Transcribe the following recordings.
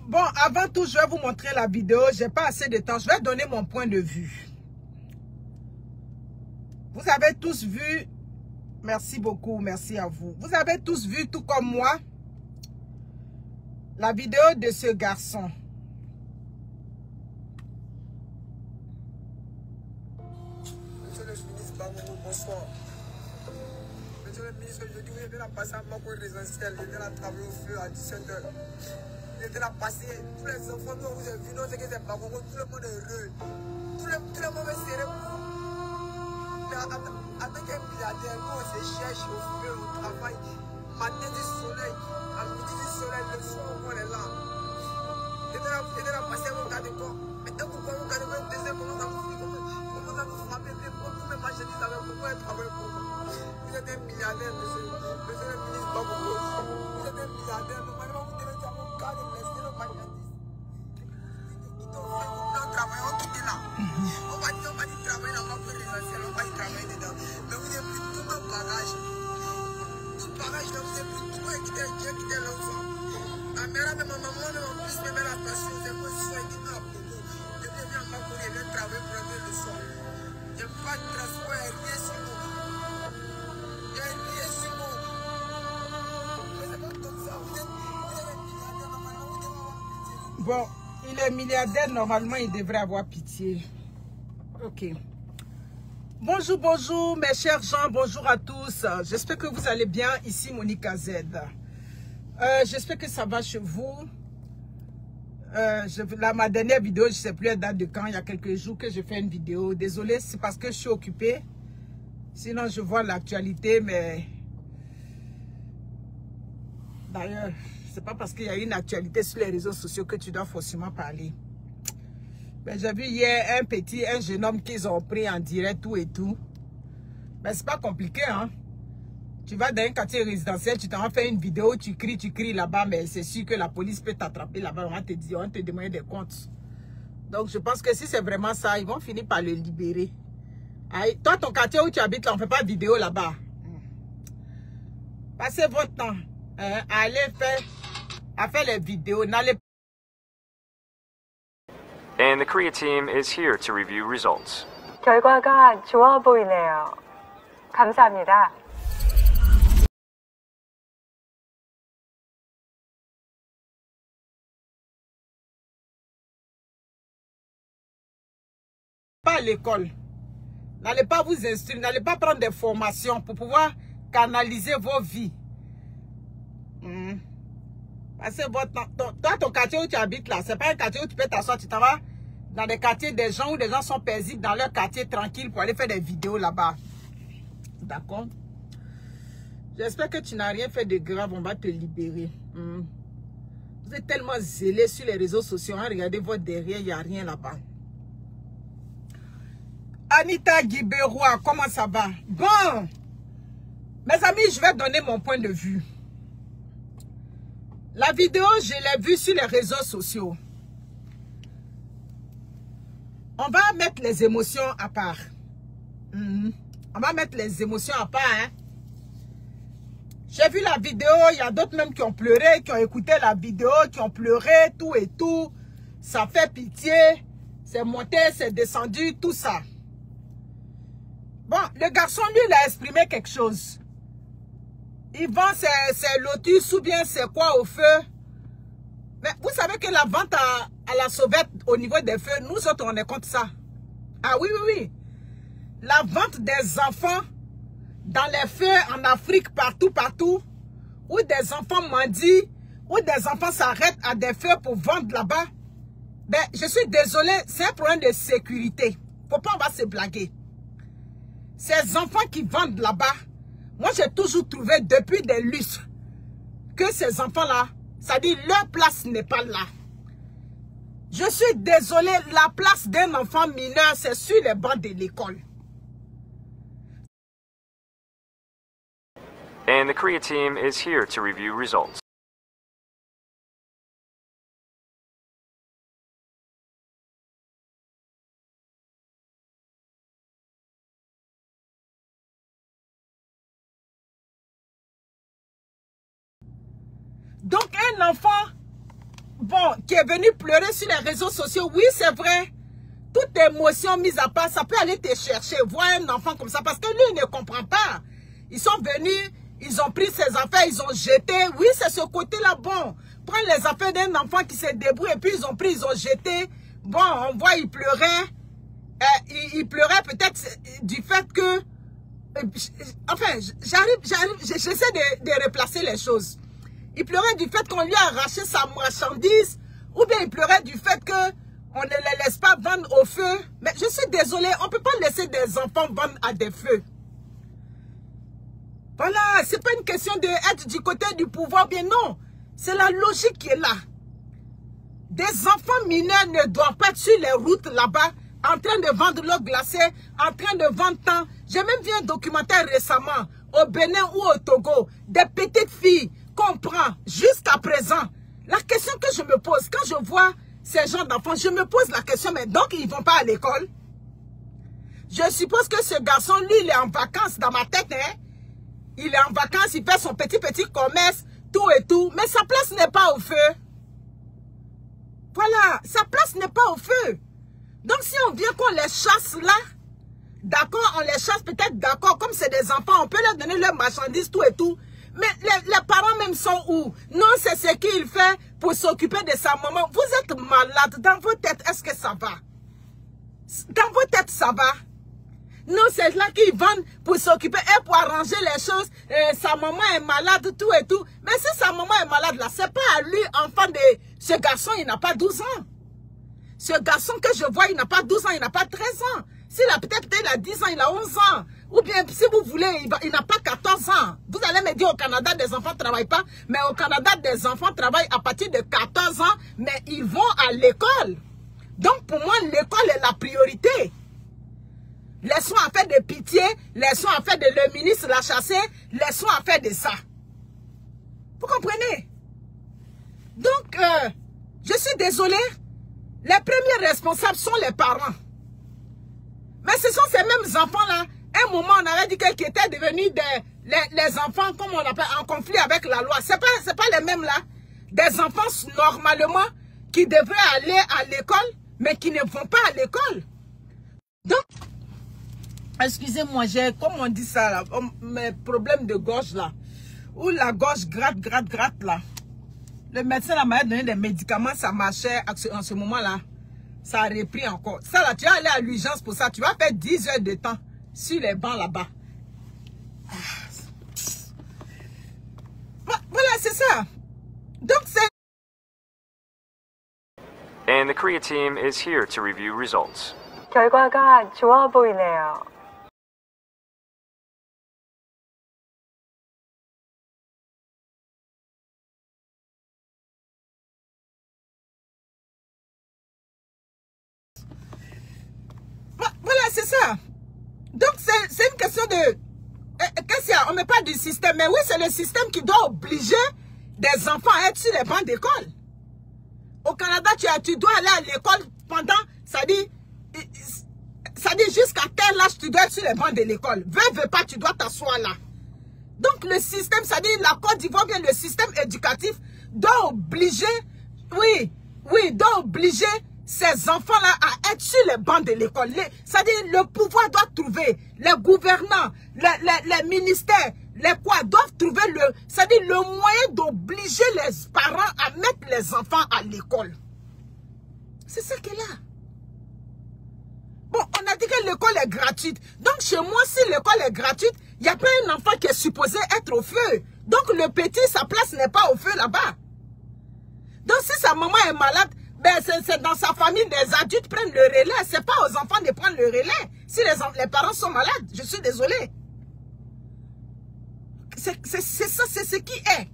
Bon, avant tout, je vais vous montrer la vidéo. J'ai pas assez de temps. Je vais donner mon point de vue. Vous avez tous vu. Merci beaucoup. Merci à vous. Vous avez tous vu, tout comme moi, la vidéo de ce garçon. Monsieur le ministre Bamoumou, bonsoir. Monsieur le ministre, je dis, vous êtes là passer à Mako résidentiel. Il était là travailler au feu à 17h. Il était là passer. Tous les enfants, nous, vous avez vu, non, c'est que c'est Bamoumou, tout le monde est heureux. Tout le monde est serré. Mais en tant qu'un milliardaire, nous, on se cherche au feu, au travail. Matin du soleil, à midi du soleil, le soir, on est là. Il était là passer mon cas de corps. Maintenant, pourquoi mon cas de corps, deuxième, comment ça vous finit, comment ça vous frappe, vous me marchandisez avec pourquoi elle travaille pour vous. Vous êtes un milliardaire, monsieur le ministre Bamoumou. Vous êtes un milliardaire, normalement, vous devez dire à mon cas de laisser le marchandise. On travaille, on quitte là. On va dire travailler dans ma résidentielle, on va y travailler dedans. Mais vous avez pris tout mon bagage. Tout bagage, là, vous avez pris tout et quitté l'enfant. Ma mère, ma maman, en plus, me met la passion, c'est moi, je suis dit, non, je viens venir à ma cour, je viens travailler pour rentrer le soir. Il n'y a pas de transport, il n'y a rien sur nous. Il n'y a rien sur nous. Mais c'est pas comme ça, vous êtes un milliardaire, normalement, vous devez avoir pitié. Bon, il est milliardaire, normalement, il devrait avoir pitié. Ok. Bonjour, bonjour, mes chers gens, bonjour à tous. J'espère que vous allez bien. Ici, Monica Z. J'espère que ça va chez vous. Ma dernière vidéo, je ne sais plus la date de quand, il y a quelques jours que j'ai fait une vidéo. Désolée, c'est parce que je suis occupée. Sinon, je vois l'actualité, mais... D'ailleurs, c'est pas parce qu'il y a une actualité sur les réseaux sociaux que tu dois forcément parler. Mais j'ai vu hier un jeune homme qu'ils ont pris en direct, tout et tout. Mais c'est pas compliqué, hein. Tu vas dans un quartier résidentiel, tu t'en fais une vidéo, tu cries là-bas, mais c'est sûr que la police peut t'attraper là-bas, on va te dire, on va te demander des comptes. Donc je pense que si c'est vraiment ça, ils vont finir par le libérer. Aïe, toi, ton quartier où tu habites, là, on ne fait pas de vidéo là-bas. Passez votre temps. Hein, allez faire les vidéos. N'allez pas. And the Korea team is here to review results. 결과가 좋아 보이네요. 감사합니다. Pas à l'école. N'allez pas vous instruire, n'allez pas prendre des formations pour pouvoir canaliser vos vies. Passez votre temps. Toi, ton quartier où tu habites là, c'est pas un quartier où tu peux t'asseoir, tu t'en vas dans des quartiers des gens où les gens sont paisibles dans leur quartier tranquille pour aller faire des vidéos là-bas. D'accord? J'espère que tu n'as rien fait de grave, on va te libérer. Vous êtes tellement zélés sur les réseaux sociaux, hein? Regardez votre derrière, il n'y a rien là-bas. Anita Guiberois, comment ça va? Bon, mes amis, je vais donner mon point de vue. La vidéo, je l'ai vue sur les réseaux sociaux. On va mettre les émotions à part. On va mettre les émotions à part. Hein? J'ai vu la vidéo, il y a d'autres même qui ont pleuré, qui ont écouté la vidéo, qui ont pleuré, tout et tout. Ça fait pitié. C'est monté, c'est descendu, tout ça. Bon, le garçon, lui, il a exprimé quelque chose. Il vend ses lotus ou bien c'est quoi au feu. Mais vous savez que la vente à la sauvette au niveau des feux, nous autres, on est contre ça. Ah oui, oui, oui. La vente des enfants dans les feux en Afrique, partout, où des enfants mendient, où des enfants s'arrêtent à des feux pour vendre là-bas. Ben, je suis désolée, c'est un problème de sécurité. Faut pas, on va se blaguer. Ces enfants qui vendent là-bas, moi j'ai toujours trouvé depuis des lustres que ces enfants-là, ça dit leur place n'est pas là. Je suis désolée, la place d'un enfant mineur, c'est sur les bancs de l'école. And the Korea team is here to review results. Donc un enfant bon, qui est venu pleurer sur les réseaux sociaux, oui, c'est vrai. Toute émotion mise à part, ça peut aller te chercher, voir un enfant comme ça, parce que lui, il ne comprend pas. Ils sont venus, ils ont pris ses affaires, ils ont jeté. Oui, c'est ce côté-là, bon. Prendre les affaires d'un enfant qui se débrouille, et puis ils ont pris, ils ont jeté. Bon, on voit, il pleurait. Il pleurait peut-être du fait que... Enfin, j'essaie de replacer les choses. Il pleurait du fait qu'on lui a arraché sa marchandise, ou bien il pleurait du fait que on ne les laisse pas vendre au feu. Mais je suis désolée, on ne peut pas laisser des enfants vendre à des feux. Voilà, c'est pas une question d'être du côté du pouvoir, bien non. C'est la logique qui est là. Des enfants mineurs ne doivent pas être sur les routes là-bas, en train de vendre l'eau glacée, en train de vendre tant. J'ai même vu un documentaire récemment, au Bénin ou au Togo, des petites filles qu'on prend jusqu'à présent. La question que je me pose, quand je vois ces gens d'enfants, je me pose la question, mais donc ils ne vont pas à l'école? Je suppose que ce garçon, lui, il est en vacances dans ma tête, hein? Il est en vacances, il fait son petit commerce, tout et tout, mais sa place n'est pas au feu. Voilà, sa place n'est pas au feu. Donc si on vient qu'on les chasse là, d'accord, on les chasse peut-être, d'accord, comme c'est des enfants, on peut leur donner leurs marchandises, tout et tout. Mais les parents même sont où? Non, c'est ce qu'il fait pour s'occuper de sa maman. Vous êtes malade dans vos têtes, est-ce que ça va? Dans vos têtes, ça va? Non, c'est là qu'ils vendent pour s'occuper et pour arranger les choses. Sa maman est malade, tout et tout. Mais si sa maman est malade là, c'est pas à lui, enfant de ce garçon, il n'a pas 12 ans. Ce garçon que je vois, il n'a pas 12 ans, il n'a pas 13 ans. S'il a peut-être il a 10 ans, il a 11 ans. Ou bien, si vous voulez, il n'a pas 14 ans. Vous allez me dire, au Canada, des enfants ne travaillent pas. Mais au Canada, des enfants travaillent à partir de 14 ans. Mais ils vont à l'école. Donc, pour moi, l'école est la priorité. Laissons à faire de pitié. Laissons à faire de le ministre l'a chassé. Laissons à faire de ça. Vous comprenez? Donc, je suis désolée. Les premiers responsables sont les parents. Mais ce sont ces mêmes enfants-là. Un moment, on avait dit qu'ils étaient devenus les enfants, comme on l'appelle, en conflit avec la loi. C'est pas les mêmes là. Des enfants, normalement, qui devraient aller à l'école, mais qui ne vont pas à l'école. Donc, excusez-moi, j'ai, comme on dit ça, là, mes problèmes de gorge là, où la gorge gratte là. Le médecin m'a donné des médicaments, ça marchait en ce moment-là. Ça a repris encore. Ça là, tu vas aller à l'urgence pour ça. Tu vas faire 10 heures de temps sur les bancs là-bas. Voilà, c'est ça. Donc c'est... And the Korea team is here to review results. 결과가 좋아 보이네요. Voilà, c'est ça. Donc, c'est une question de... Qu'est-ce qu'il y a? On ne met pas du système. Mais oui, c'est le système qui doit obliger des enfants à être sur les bancs d'école. Au Canada, tu dois aller à l'école pendant... Ça dit jusqu'à tel âge, tu dois être sur les bancs de l'école. Veux pas, tu dois t'asseoir là. Donc, le système, ça dit la Côte d'Ivoire, bien le système éducatif doit obliger... Oui, doit obliger... ces enfants-là à être sur les bancs de l'école. C'est-à-dire le pouvoir doit trouver, les gouvernants, les ministères, les quoi, doivent trouver c'est-à-dire le moyen d'obliger les parents à mettre les enfants à l'école. C'est ça qui est là. Bon, on a dit que l'école est gratuite. Donc chez moi, si l'école est gratuite, il n'y a pas un enfant qui est supposé être au feu. Donc le petit, sa place n'est pas au feu là-bas. Donc si sa maman est malade, ben c'est dans sa famille, des adultes prennent le relais. C'est pas aux enfants de prendre le relais. Si les parents sont malades, je suis désolée. C'est ça, c'est ce qui est.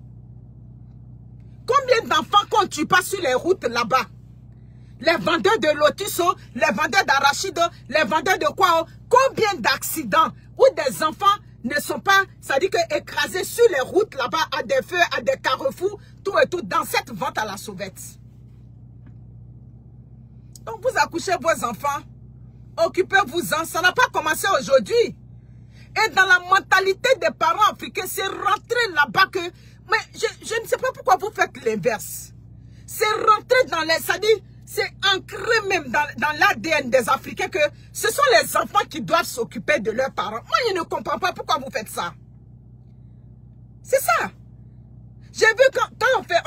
Combien d'enfants qu'on tue pas sur les routes là-bas? Les vendeurs de lotus, les vendeurs d'arachides, les vendeurs de quoi? Combien d'accidents où des enfants ne sont pas, ça dit que écrasés sur les routes là-bas, à des feux, à des carrefours, tout et tout, dans cette vente à la sauvette. Donc vous accouchez vos enfants, occupez-vous-en, ça n'a pas commencé aujourd'hui. Et dans la mentalité des parents africains, c'est rentré là-bas que... Mais je ne sais pas pourquoi vous faites l'inverse. c'est rentré dans les... C'est-à-dire, c'est ancré même dans l'ADN des Africains que ce sont les enfants qui doivent s'occuper de leurs parents. Moi, je ne comprends pas pourquoi vous faites ça. C'est ça. J'ai vu quand on faisait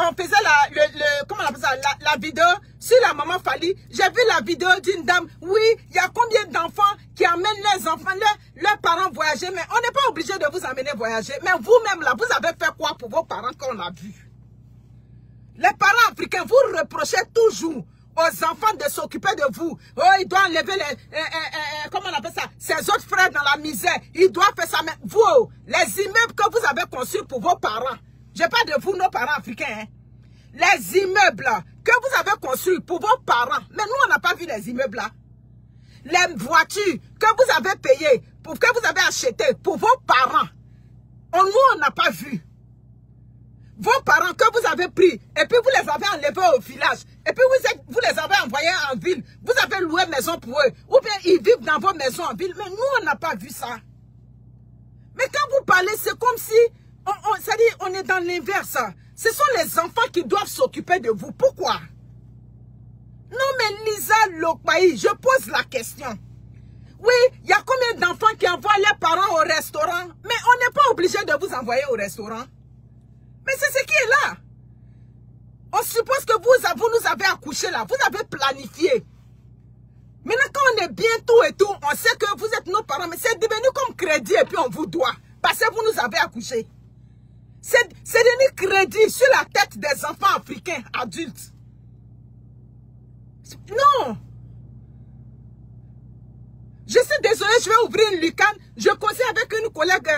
comment on appelle ça, la vidéo sur la maman Fally, j'ai vu la vidéo d'une dame. Oui, il y a combien d'enfants qui amènent leurs enfants, leurs parents voyager, mais on n'est pas obligé de vous amener voyager. Mais vous-même là, vous avez fait quoi pour vos parents qu'on a vu? Les parents africains, vous reprochez toujours aux enfants de s'occuper de vous. Oh, il doit enlever comment on appelle ça, ses autres frères dans la misère. Il doit faire ça. Mais vous, les immeubles que vous avez construits pour vos parents, je parle de vous, nos parents africains, hein. Les immeubles là, que vous avez construits pour vos parents, mais nous on n'a pas vu les immeubles là. Les voitures que vous avez payées, que vous avez achetées pour vos parents, nous on n'a pas vu. Vos parents que vous avez pris, et puis vous les avez enlevés au village, et puis vous les avez envoyés en ville, vous avez loué maison pour eux, ou bien ils vivent dans vos maisons en ville, mais nous on n'a pas vu ça. Mais quand vous parlez, c'est comme si, c'est-à-dire on est dans l'inverse. Ce sont les enfants qui doivent s'occuper de vous. Pourquoi? Non mais Lisa Lokpaï, je pose la question. Oui, il y a combien d'enfants qui envoient leurs parents au restaurant, mais on n'est pas obligé de vous envoyer au restaurant. Mais c'est ce qui est là. On suppose que vous nous avez accouché là, vous avez planifié. Maintenant quand on est bien tout et tout, on sait que vous êtes nos parents, mais c'est devenu comme crédit et puis on vous doit. Parce que vous nous avez accouché. C'est devenu crédit sur la tête des enfants africains adultes. Non. Je suis désolée, je vais ouvrir une lucane. Je causais avec une collègue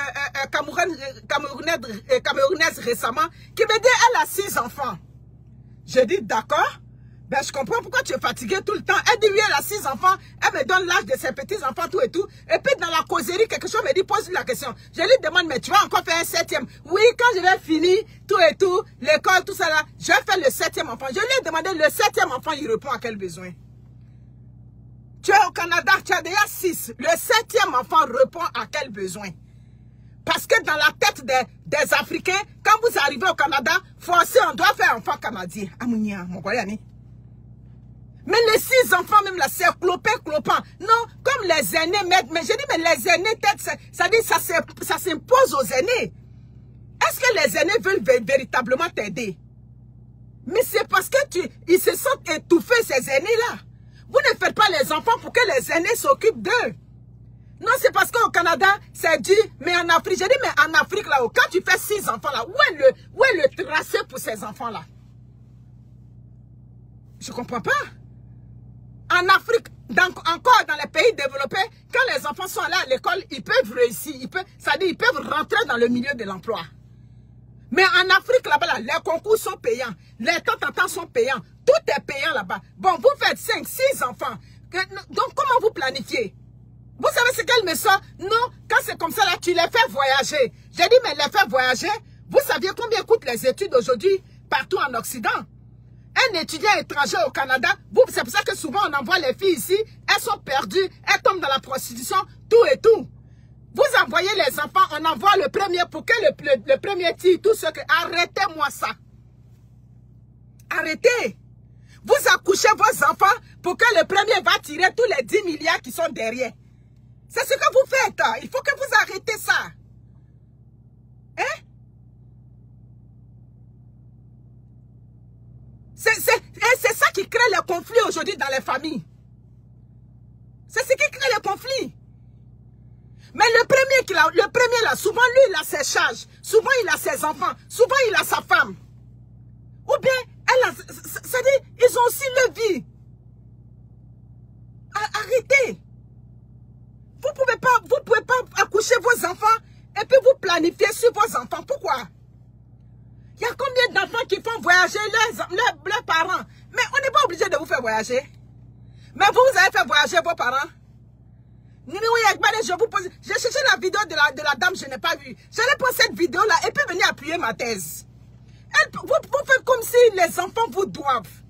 camerounaise récemment qui me dit elle a 6 enfants. Je dis d'accord. Ben, je comprends pourquoi tu es fatigué tout le temps. Elle dit oui, elle a 6 enfants. Elle me donne l'âge de ses petits-enfants, tout et tout. Et puis dans la causerie, quelque chose me dit, pose-lui la question. Je lui demande, mais tu vas encore faire un 7e? Oui, quand je vais finir, tout et tout, l'école, tout ça là, je vais faire le 7e enfant. Je lui ai demandé, le 7e enfant, il répond à quel besoin? Tu es au Canada, tu as déjà 6. Le 7e enfant répond à quel besoin? Parce que dans la tête des Africains, quand vous arrivez au Canada, forcé, on doit faire enfant canadien. Amounia, mon Koyani. Mais les 6 enfants, même là, c'est clopin. Non, comme les aînés, mais je dis, mais les aînés, ça dit, ça s'impose aux aînés. Est-ce que les aînés veulent véritablement t'aider? Mais c'est parce que ils se sentent étouffés, ces aînés-là. Vous ne faites pas les enfants pour que les aînés s'occupent d'eux. Non, c'est parce qu'au Canada, c'est dit, mais en Afrique, je dis, mais en Afrique, là, quand tu fais 6 enfants, là, où est le tracé pour ces enfants-là? Je ne comprends pas. En Afrique, encore dans les pays développés, quand les enfants sont allés à l'école, ils peuvent réussir, c'est-à-dire ils peuvent rentrer dans le milieu de l'emploi. Mais en Afrique, là-bas, là, les concours sont payants, les temps sont payants, tout est payant là-bas. Bon, vous faites 5, 6 enfants, donc comment vous planifiez? Vous savez ce qu'elle me sort? Non, quand c'est comme ça, là, tu les fais voyager. J'ai dit, mais les faire voyager, vous saviez combien coûtent les études aujourd'hui partout en Occident? Un étudiant étranger au Canada, c'est pour ça que souvent on envoie les filles ici, elles sont perdues, elles tombent dans la prostitution, tout et tout. Vous envoyez les enfants, on envoie le premier pour que le premier tire tout ce que... Arrêtez-moi ça. Arrêtez. Vous accouchez vos enfants pour que le premier va tirer tous les 10 milliards qui sont derrière. C'est ce que vous faites. Il faut que vous arrêtez ça. Hein? C'est ça qui crée les conflits aujourd'hui dans les familles. C'est ce qui crée les conflits. Mais le premier là, souvent lui il a ses charges, souvent il a ses enfants, souvent il a sa femme. Ou bien, c'est-à-dire, ils ont aussi leur vie. Arrêtez. Vous pouvez pas accoucher vos enfants et puis vous planifier sur vos enfants. Pourquoi? Il y a combien d'enfants qui font voyager leurs parents? Mais on n'est pas obligé de vous faire voyager. Mais vous avez fait voyager vos parents. Je vous pose. J'ai cherché la vidéo de la dame, je n'ai pas vu. J'allais prendre cette vidéo-là et puis venir appuyer ma thèse. Vous faites comme si les enfants vous doivent.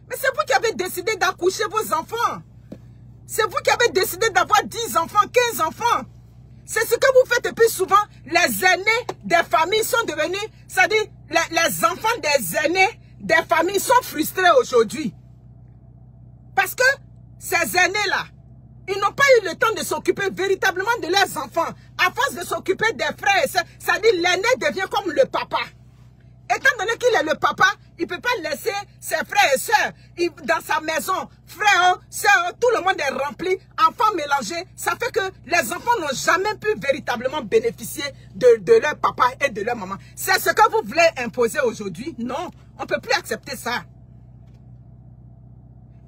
Mais c'est vous qui avez décidé d'accoucher vos enfants. C'est vous qui avez décidé d'avoir 10 enfants, 15 enfants. C'est ce que vous faites. Et puis souvent, les aînés des familles sont devenus, c'est-à-dire les enfants des aînés des familles familles sont frustrées aujourd'hui. Parce que ces aînés-là, ils n'ont pas eu le temps de s'occuper véritablement de leurs enfants. À force de s'occuper des frères et sœurs, ça dit l'aîné devient comme le papa. Étant donné qu'il est le papa, il ne peut pas laisser ses frères et sœurs dans sa maison. Frères, sœurs, tout le monde est rempli, enfants mélangés. Ça fait que les enfants n'ont jamais pu véritablement bénéficier de leur papa et de leur maman. C'est ce que vous voulez imposer aujourd'hui? Non, on ne peut plus accepter ça.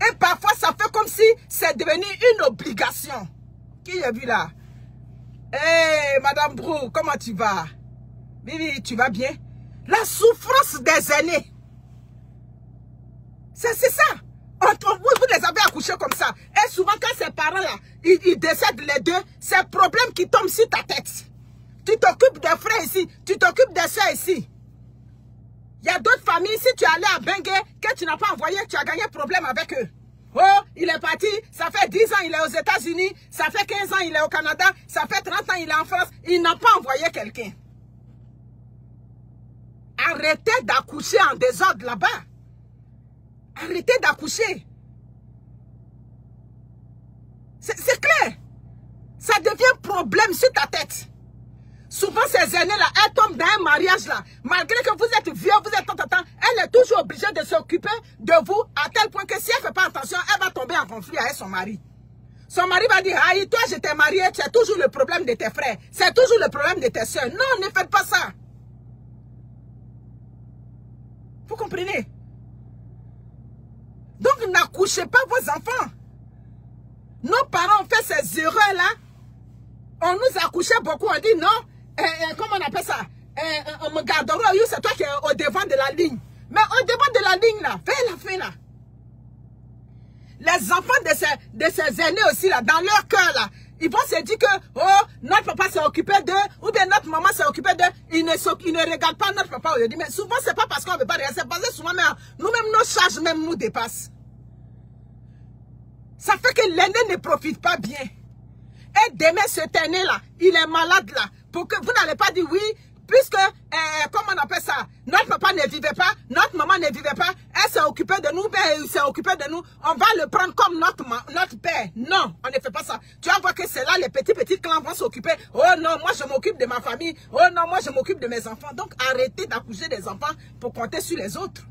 Et parfois, ça fait comme si c'est devenu une obligation. Qui a vu là? Hey, Madame Brou, comment tu vas? Bibi, tu vas bien? La souffrance des aînés. C'est ça. Vous les avez accouchés comme ça. Et souvent, quand ces parents-là, ils décèdent les deux, c'est le problème qui tombe sur ta tête. Tu t'occupes des frères ici, tu t'occupes des soeurs ici. Il y a d'autres familles, si tu es allé à Bengué, que tu n'as pas envoyé, tu as gagné problème avec eux. Oh, il est parti, ça fait 10 ans, il est aux États-Unis, ça fait 15 ans, il est au Canada, ça fait 30 ans, il est en France. Il n'a pas envoyé quelqu'un. Arrêtez d'accoucher en désordre là-bas. Arrêtez d'accoucher. C'est clair. Ça devient problème sur ta tête. Souvent, ces aînés-là, elles tombent dans un mariage là. Malgré que vous êtes vieux, vous êtes tant, elle est toujours obligée de s'occuper de vous à tel point que si elle ne fait pas attention, elle va tomber en conflit avec son mari. Son mari va dire, aïe, toi, je t'ai marié, tu as toujours le problème de tes frères. C'est toujours le problème de tes soeurs. Non, ne faites pas ça. Vous comprenez? Donc, n'accouchez pas vos enfants. Nos parents ont fait ces erreurs-là. On nous a accouché beaucoup. On dit non. Comment on appelle ça? C'est toi qui es au devant de la ligne. Mais au devant de la ligne, là, fais la fin, là. Les enfants de ces aînés aussi, là, dans leur cœur, là, ils vont se dire que, oh, notre papa s'est occupé d'eux, ou bien notre maman s'est occupée d'eux. Ils ne regardent pas notre papa aujourd'hui. Mais souvent, c'est pas parce qu'on ne veut pas regarder, c'est parce que souvent, nous-mêmes, nos charges même nous dépassent. Ça fait que l'aîné ne profite pas bien. Et demain, cet aîné-là, il est malade là. Pour que vous n'allez pas dire oui, puisque, comment on appelle ça, notre papa ne vivait pas, notre maman ne vivait pas, elle s'est occupée de nous, ben, il s'est occupé de nous, on va le prendre comme notre père. Non, on ne fait pas ça. Tu vas voir que c'est là, les petits clans vont s'occuper. Oh non, moi je m'occupe de ma famille. Oh non, moi je m'occupe de mes enfants. Donc arrêtez d'accoucher des enfants pour compter sur les autres.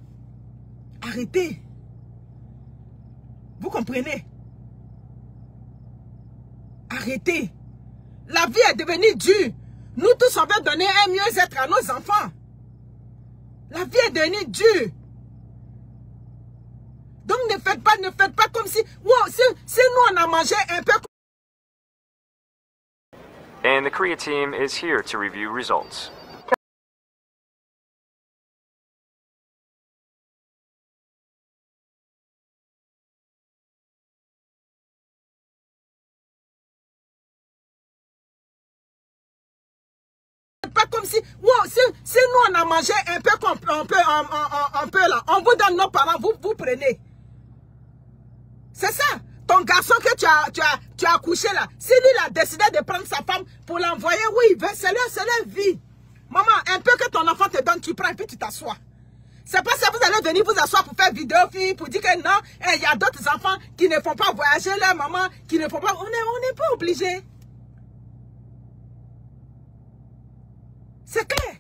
Arrêtez. Vous comprenez? Arrêtez. La vie est devenue dure. Nous tous, on veut donner un mieux-être à nos enfants. La vie est devenue dure. Donc ne faites pas comme si... Wow, si nous, on a mangé un peu... And the Korea team is here to review results. Pas comme si, wow, si nous on a mangé un peu comme un peu là, on vous donne nos parents, vous prenez. C'est ça. Ton garçon que tu as accouché là, si lui il a décidé de prendre sa femme pour l'envoyer où il veut, c'est leur vie. Maman, un peu que ton enfant te donne, tu prends et puis tu t'assois. C'est pas ça, vous allez venir vous asseoir pour faire vidéo, fille, pour dire que non, il y a d'autres enfants qui ne font pas voyager leur maman, qui ne font pas, on n'est pas obligé. C'est clair.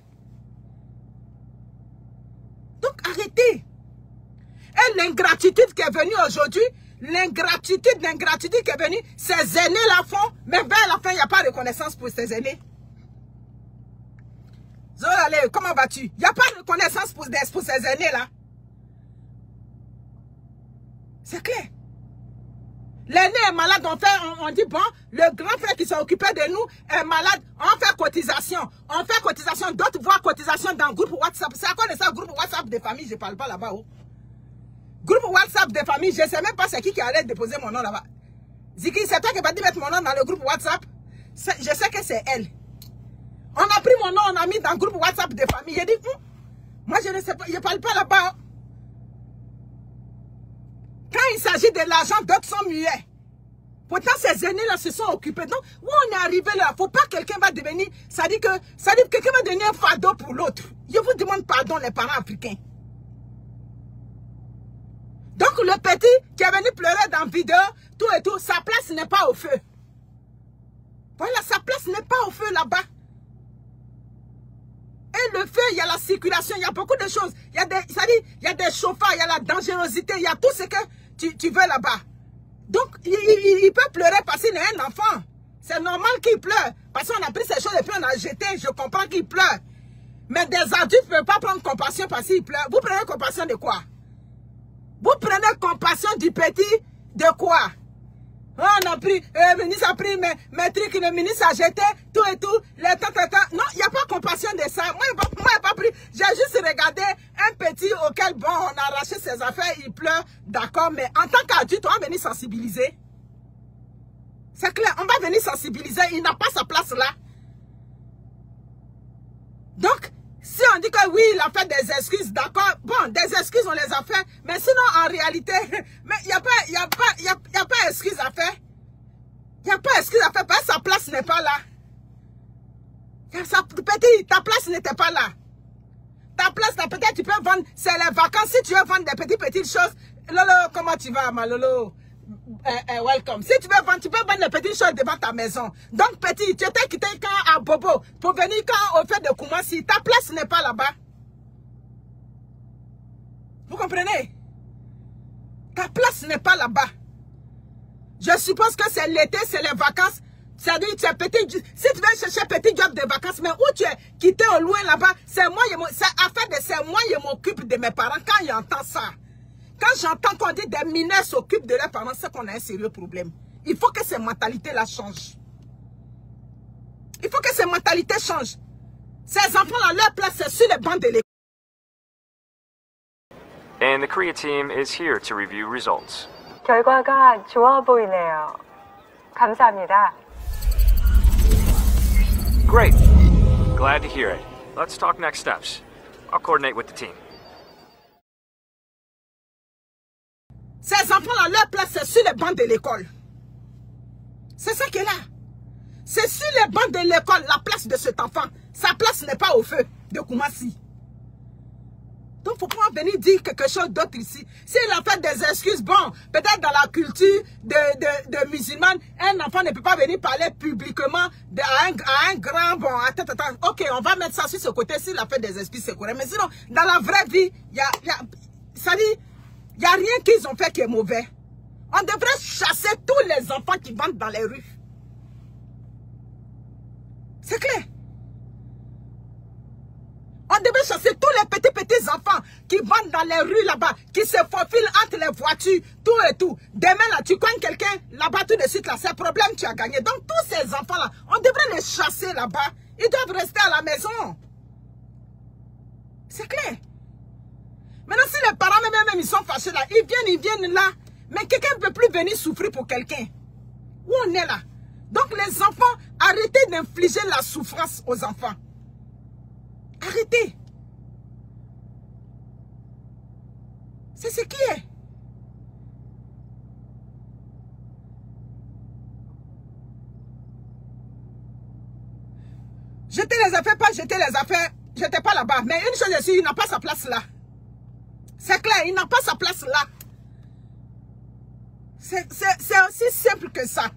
Donc arrêtez. Et l'ingratitude qui est venue aujourd'hui, l'ingratitude qui est venue, ces aînés la font, mais vers la fin, il n'y a pas de reconnaissance pour ces aînés. Zolale, comment vas-tu? Il n'y a pas de reconnaissance pour ces aînés-là. C'est clair. L'aîné est malade, on dit, bon, le grand frère qui s'est occupé de nous est malade, on fait cotisation. On fait cotisation, d'autres voient cotisation dans le groupe WhatsApp. C'est à quoi de ça, groupe WhatsApp des familles? Je ne parle pas là-bas. Oh. Groupe WhatsApp des familles, je ne sais même pas c'est qui allait déposer mon nom là-bas. Ziki, c'est toi qui vas mettre mon nom dans le groupe WhatsApp? Je sais que c'est elle. On a pris mon nom, on a mis dans le groupe WhatsApp des familles. J'ai dit, moi je ne sais pas, je ne parle pas là-bas. Quand il s'agit de l'argent, d'autres sont muets. Pourtant, ces aînés-là se sont occupés. Donc, où on est arrivé là, il ne faut pas que quelqu'un va devenir... Ça dit que quelqu'un va devenir un fardeau pour l'autre. Je vous demande pardon, les parents africains. Donc le petit qui est venu pleurer dans la vidéo, tout et tout, sa place n'est pas au feu. Voilà, sa place n'est pas au feu là-bas. Et le feu, il y a la circulation, il y a beaucoup de choses. Il y a des chauffards, il y a la dangerosité, il y a tout ce que tu veux là-bas. Donc, il peut pleurer parce qu'il est un enfant. C'est normal qu'il pleure. Parce qu'on a pris ces choses et puis on a jeté. Je comprends qu'il pleure. Mais des adultes ne peuvent pas prendre compassion parce qu'il pleure. Vous prenez compassion de quoi? Vous prenez compassion du petit de quoi? On a pris, le ministre a pris mes trucs, le ministre a jeté, tout et tout, les Non, il n'y a pas compassion de ça. Moi, il n'a pas pris. J'ai juste regardé un petit auquel, bon, on a arraché ses affaires, il pleure, d'accord, mais en tant qu'adulte, on va venir sensibiliser. C'est clair, on va venir sensibiliser, il n'a pas sa place là. Donc, si on dit que oui, il a fait des excuses, d'accord, bon, des excuses, on les a fait, mais sinon, en réalité, mais il n'y a pas d'excuses à faire. Il n'y a pas d'excuses à faire, parce que sa place n'est pas là. Petit, ta place n'était pas là. Ta place, peut-être tu peux vendre, c'est les vacances, si tu veux vendre des petites choses. Lolo, comment tu vas, ma Lolo? Welcome. Si tu peux vendre les petites choses devant ta maison. Donc, petit, tu étais quitté quand à Bobo pour venir quand au fait de Koumassi. Ta place n'est pas là-bas. Vous comprenez? Ta place n'est pas là-bas. Je suppose que c'est l'été, c'est les vacances. C'est-à-dire, tu es petit. Si tu veux chercher petit job de vacances, mais où tu es quitté au loin là-bas, c'est moi, c'est moi, je m'occupe de mes parents quand ils entendent ça. Quand j'entends qu'on dit des mineurs s'occupent de leurs parents, c'est qu'on a un sérieux problème. Il faut que ces mentalités-là changent. Il faut que ces mentalités changent. Ces enfants-là, leur place, c'est sur les bancs de l'école. And the Korea team is here to review results. 결과가 좋아 보이네요. 감사합니다. Great. Glad to hear it. Let's talk next steps. I'll coordinate with the team. Ces enfants-là, leur place, c'est sur les bancs de l'école. C'est ça qui est là. C'est sur les bancs de l'école, la place de cet enfant. Sa place n'est pas au feu de Koumassi. Donc, il faut pas venir dire quelque chose d'autre ici. S'il a fait des excuses, bon, peut-être dans la culture de musulmane, un enfant ne peut pas venir parler publiquement à un grand, bon, attends. Ok, on va mettre ça sur ce côté. S'il a fait des excuses, c'est correct. Mais sinon, dans la vraie vie, ça dit, il n'y a rien qu'ils ont fait qui est mauvais. On devrait chasser tous les enfants qui vendent dans les rues. C'est clair. On devrait chasser tous les petits enfants qui vendent dans les rues là-bas, qui se faufilent entre les voitures, tout et tout. Demain là, tu connais quelqu'un là-bas tout de suite là, c'est un problème, tu as gagné. Donc tous ces enfants-là, on devrait les chasser là-bas. Ils doivent rester à la maison. C'est clair. Maintenant, si les parents même ils sont fâchés là, ils viennent là. Mais quelqu'un ne peut plus venir souffrir pour quelqu'un. Où on est là? Donc les enfants, arrêtez d'infliger la souffrance aux enfants. Arrêtez. C'est ce qui est. Jeter les affaires, pas jeter les affaires. J'étais pas là-bas. Mais une chose est sûre, il n'a pas sa place là. C'est clair, il n'a pas sa place là. C'est aussi simple que ça.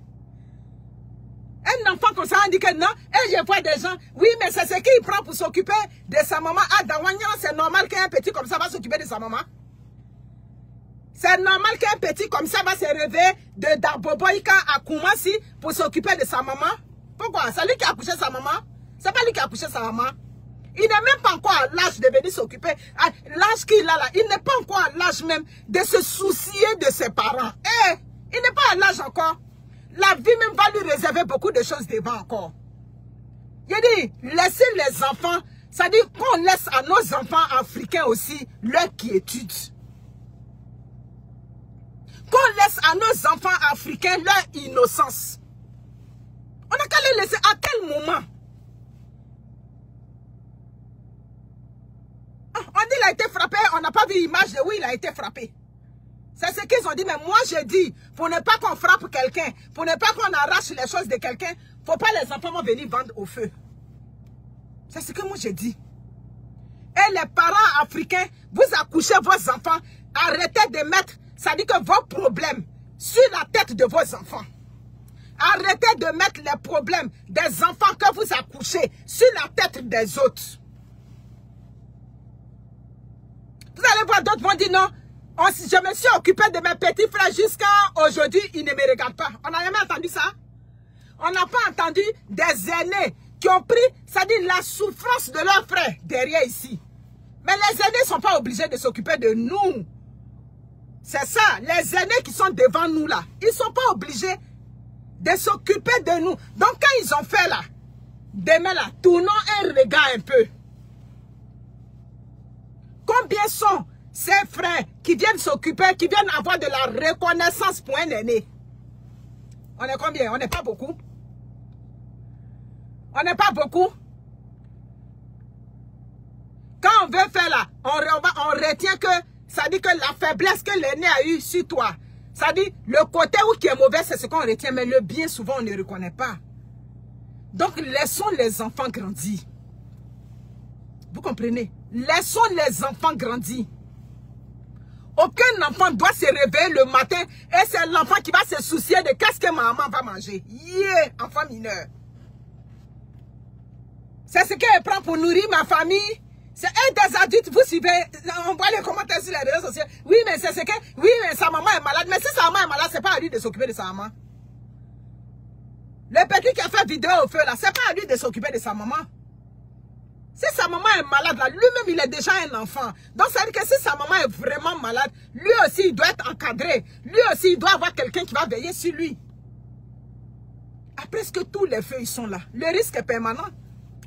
Un enfant comme ça, on dit que non, et je vois des gens, oui, mais c'est ce qu'il prend pour s'occuper de sa maman. Ah, dans Wagnan, c'est normal qu'un petit comme ça va s'occuper de sa maman. C'est normal qu'un petit comme ça va se réveiller de Darboboïka à Koumassi pour s'occuper de sa maman. Pourquoi? C'est lui qui a couché sa maman. C'est pas lui qui a couché sa maman. Il n'est même pas encore à l'âge de venir s'occuper. L'âge qu'il a là, il n'est pas encore à l'âge même de se soucier de ses parents. Eh, il n'est pas à l'âge encore. La vie même va lui réserver beaucoup de choses devant encore. Il dit, laissez les enfants, ça dit qu'on laisse à nos enfants africains aussi leur quiétude. Qu'on laisse à nos enfants africains leur innocence. On n'a qu'à les laisser à quel moment? On dit qu'il a été frappé, on n'a pas vu l'image de où il a été frappé. C'est ce qu'ils ont dit, mais moi je dis, pour ne pas qu'on frappe quelqu'un, pour ne pas qu'on arrache les choses de quelqu'un, il ne faut pas les enfants vont venir vendre au feu. C'est ce que moi je dis. Et les parents africains, vous accouchez vos enfants, arrêtez de mettre ça dit que vos problèmes sur la tête de vos enfants. Arrêtez de mettre les problèmes des enfants que vous accouchez sur la tête des autres. Vous allez voir, d'autres vont dire non. Je me suis occupé de mes petits frères jusqu'à aujourd'hui, ils ne me regardent pas. On n'a jamais entendu ça? On n'a pas entendu des aînés qui ont pris, c'est-à-dire la souffrance de leurs frères derrière ici. Mais les aînés ne sont pas obligés de s'occuper de nous. C'est ça, les aînés qui sont devant nous là, ils ne sont pas obligés de s'occuper de nous. Donc quand ils ont fait là, demain là, tournons un regard un peu. Combien sont ces frères qui viennent s'occuper, qui viennent avoir de la reconnaissance pour un aîné? On est combien? On n'est pas beaucoup. On n'est pas beaucoup. Quand on veut faire là, on retient que, ça dit que la faiblesse que l'aîné a eue sur toi, ça dit le côté où qui est mauvais, c'est ce qu'on retient, mais le bien souvent on ne reconnaît pas. Donc laissons les enfants grandir. Vous comprenez? Laissons les enfants grandir. Aucun enfant doit se réveiller le matin et c'est l'enfant qui va se soucier de qu'est-ce que maman va manger. Yeah, enfant mineur. C'est ce qu'elle prend pour nourrir ma famille. C'est un des adultes, vous suivez, on voit les commentaires sur les réseaux sociaux. Oui, mais c'est ce que, oui, mais sa maman est malade. Mais si sa maman est malade, c'est pas à lui de s'occuper de sa maman. Le petit qui a fait vidéo au feu là, c'est pas à lui de s'occuper de sa maman. Si sa maman est malade là, lui-même il est déjà un enfant. Donc ça veut dire que si sa maman est vraiment malade, lui aussi il doit être encadré. Lui aussi il doit avoir quelqu'un qui va veiller sur lui. Après ce que tous les feux ils sont là, le risque est permanent.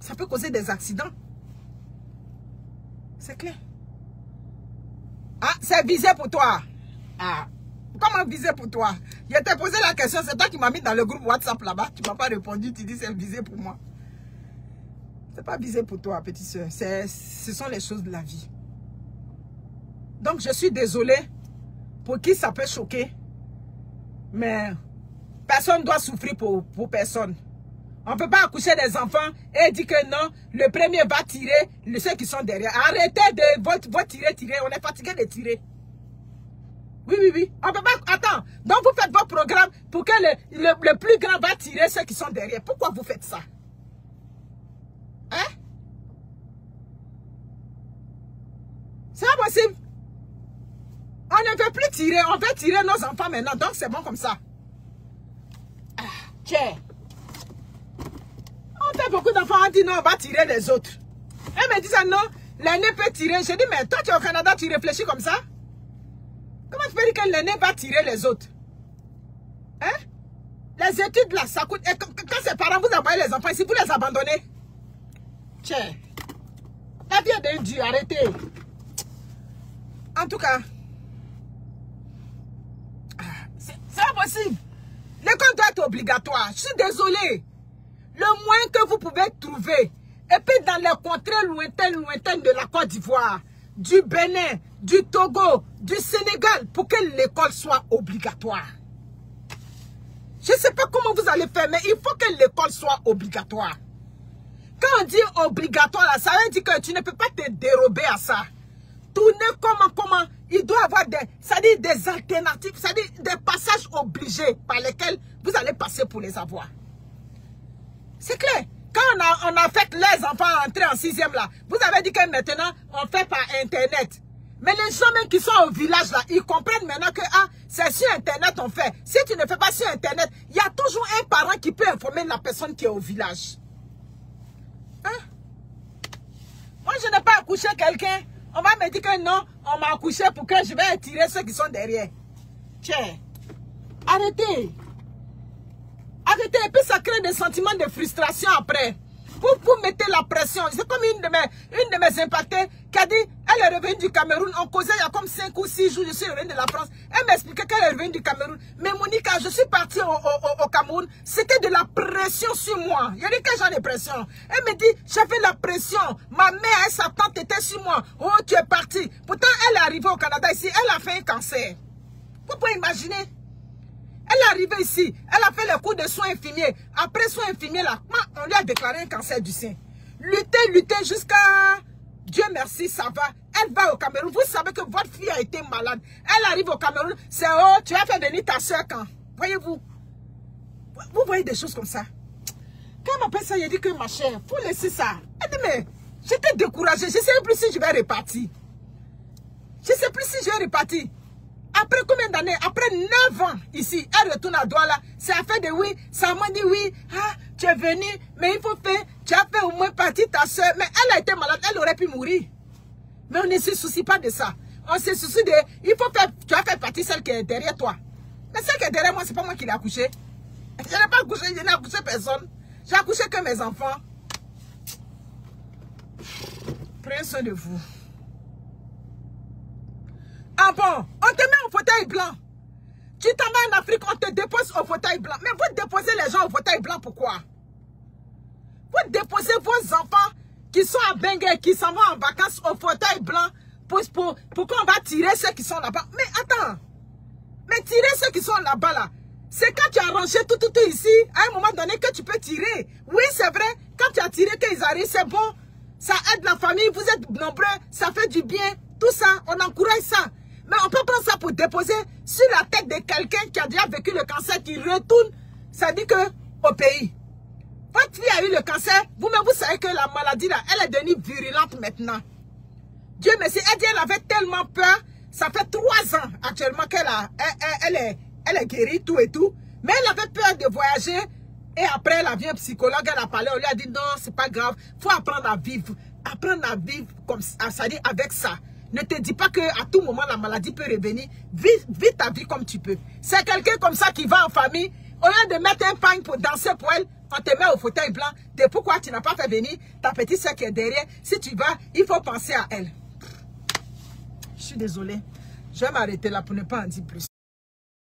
Ça peut causer des accidents. C'est clair. Ah, c'est visé pour toi. Ah, comment visé pour toi? Je t'ai posé la question, c'est toi qui m'as mis dans le groupe WhatsApp là-bas. Tu ne m'as pas répondu, tu dis c'est visé pour moi. C'est pas visé pour toi, petite soeur. Ce sont les choses de la vie. Donc, je suis désolée pour qui ça peut choquer. Mais personne ne doit souffrir pour personne. On ne peut pas accoucher des enfants et dire que non, le premier va tirer ceux qui sont derrière. Arrêtez de tirer. On est fatigué de tirer. Oui, oui, oui. On ne peut pas... Attends. Donc, vous faites vos programmes pour que le plus grand va tirer ceux qui sont derrière. Pourquoi vous faites ça? Hein? C'est pas possible. On ne veut plus tirer. On veut tirer nos enfants maintenant. Donc, c'est bon comme ça. Ah, tiens. On fait beaucoup d'enfants, on dit non, on va tirer les autres. Elle me dit ça, non, l'aîné peut tirer. Je dis, mais toi, tu es au Canada, tu réfléchis comme ça? Comment tu peux dire que l'aîné va tirer les autres? Hein? Les études là, ça coûte. Et quand ses parents vous envoient les enfants ici, vous les abandonnez. Tiens. La vie est d'un Dieu, arrêtez. En tout cas, c'est pas possible. L'école doit être obligatoire. Je suis désolée. Le moyen que vous pouvez trouver, et puis dans les contrées lointaines de la Côte d'Ivoire, du Bénin, du Togo, du Sénégal, pour que l'école soit obligatoire. Je ne sais pas comment vous allez faire, mais il faut que l'école soit obligatoire. Quand on dit obligatoire, là, ça veut dire que tu ne peux pas te dérober à ça. Tourner comment, il doit y avoir des alternatives, c'est-à-dire des passages obligés par lesquels vous allez passer pour les avoir. C'est clair. Quand on a fait les enfants entrer en 6e là, vous avez dit que maintenant, on fait par Internet. Mais les gens même qui sont au village là, ils comprennent maintenant que c'est sur Internet on fait. Si tu ne fais pas sur Internet, il y a toujours un parent qui peut informer la personne qui est au village. Hein? Moi, je n'ai pas accouché quelqu'un. On va me dire que non, on m'a accouché pour que je vais tirer ceux qui sont derrière. Tiens, arrêtez. Arrêtez, et puis ça crée des sentiments de frustration après. Vous mettez la pression. C'est comme une de mes impactées qui a dit, elle est revenue du Cameroun. On causait il y a comme 5 ou 6 jours, je suis revenue de la France. Elle m'expliquait qu'elle est revenue du Cameroun. Mais Monica, je suis partie au Cameroun. C'était de la pression sur moi. Il y a dit quel genre de pression? Elle me dit, j'avais la pression. Ma mère et sa tante étaient sur moi. Oh, tu es partie. Pourtant, elle est arrivée au Canada ici. Elle a fait un cancer. Vous pouvez imaginer? Elle est arrivée ici, elle a fait le cours de soins infirmiers. Après soins infirmiers, là, on lui a déclaré un cancer du sein. Lutter jusqu'à Dieu merci, ça va. Elle va au Cameroun. Vous savez que votre fille a été malade. Elle arrive au Cameroun. C'est oh, tu as fait venir ta soeur quand? Voyez-vous? Vous voyez des choses comme ça. Quand elle m'appelle ça, il dit que ma chère, il faut laisser ça. Elle dit, mais j'étais découragée. Je ne sais plus si je vais repartir. Je ne sais plus si je vais repartir. Après combien d'années? Après 9 ans ici, elle retourne à Douala. C'est à faire de oui. Ça m'a dit oui. Ah, tu es venu, mais il faut faire. Tu as fait au moins partie ta soeur. Mais elle a été malade, elle aurait pu mourir. Mais on ne se soucie pas de ça. On se soucie de. Il faut faire. Tu as fait partie celle qui est derrière toi. Mais celle qui est derrière moi, c'est pas moi qui l'ai accouchée. Je n'ai pas accouché, je n'ai accouché personne. J'ai accouché que mes enfants. Prenez soin de vous. Ah bon, on te met au fauteuil blanc. Tu t'en vas en Afrique, on te dépose au fauteuil blanc. Mais vous déposez les gens au fauteuil blanc, pourquoi? Vous déposez vos enfants qui sont à Bengué, qui s'en vont en vacances au fauteuil blanc pour qu'on va tirer ceux qui sont là-bas. Mais attends, mais tirer ceux qui sont là-bas là, c'est quand tu as rangé tout ici, à un moment donné que tu peux tirer. Oui, c'est vrai, quand tu as tiré qu'ils arrivent, c'est bon. Ça aide la famille, vous êtes nombreux, ça fait du bien. Tout ça, on encourage ça. Mais on peut prendre ça pour déposer sur la tête de quelqu'un qui a déjà vécu le cancer, qui retourne, ça dit que au pays. Votre fille a eu le cancer, vous-même vous savez que la maladie là, elle est devenue virulente maintenant. Dieu merci, elle avait tellement peur, ça fait 3 ans actuellement qu'elle est guérie, tout et tout. Mais elle avait peur de voyager et après elle a vu un psychologue, elle a parlé, on lui a dit non, c'est pas grave, faut apprendre à vivre comme ça, c'est-à-dire avec ça. Ne te dis pas qu'à tout moment, la maladie peut revenir. Vis ta vie comme tu peux. C'est quelqu'un comme ça qui va en famille. Au lieu de mettre un pagne pour danser pour elle, on te met au fauteuil blanc. De pourquoi tu n'as pas fait venir ta petite soeur qui est derrière. Si tu vas, il faut penser à elle. Je suis désolée. Je vais m'arrêter là pour ne pas en dire plus.